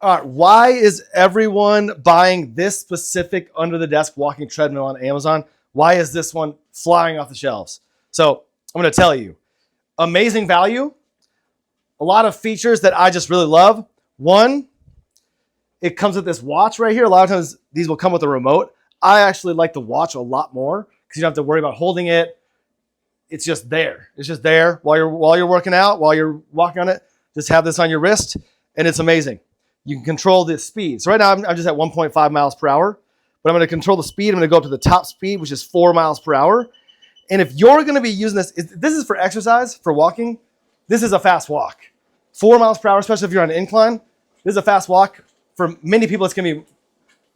All right, why is everyone buying this specific under the desk walking treadmill on Amazon? Why is this one flying off the shelves? So I'm going to tell you. Amazing value. A lot of features that I just really love. One, it comes with this watch right here. A lot of times these will come with a remote. I actually like the watch a lot more because you don't have to worry about holding it. It's just there. It's just there while you're working out, while you're walking on it. Just have this on your wrist, and it's amazing. You can control the speed. So right now I'm just at 1.5 miles per hour, but I'm going to control the speed. I'm going to go up to the top speed, which is 4 miles per hour. And if you're going to be using this, this is for exercise, for walking. This is a fast walk. 4 miles per hour, especially if you're on an incline. This is a fast walk. For many people, it's going to be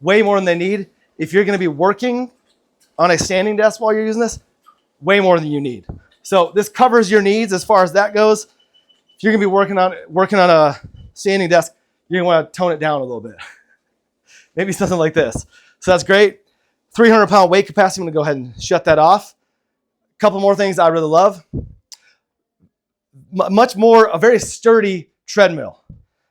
way more than they need. If you're going to be working on a standing desk while you're using this, way more than you need. So this covers your needs as far as that goes. If you're going to be working on a standing desk, you're going to want to tone it down a little bit. Maybe something like this. So that's great. 300-pound weight capacity. I'm going to go ahead and shut that off. A couple more things I really love. A very sturdy treadmill.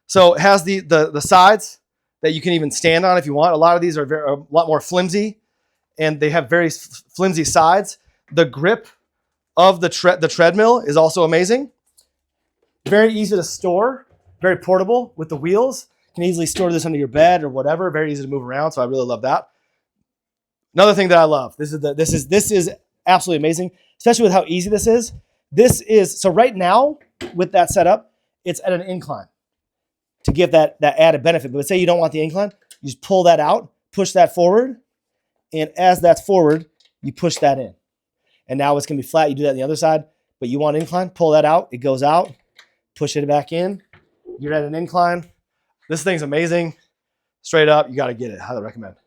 So it has the sides that you can even stand on if you want. A lot of these are a lot more flimsy, and they have very flimsy sides. The grip of the treadmill is also amazing. Very easy to store. Very portable with the wheels. You can easily store this under your bed or whatever. Very easy to move around, so I really love that. Another thing that I love, this is absolutely amazing, especially with how easy this is. So right now, with that setup, it's at an incline to give that added benefit. But say you don't want the incline, you just pull that out, push that forward, and as that's forward, you push that in. And now it's going to be flat. You do that on the other side, but you want incline, pull that out, it goes out, push it back in. You're at an incline. This thing's amazing. Straight up, you got to get it. Highly recommend.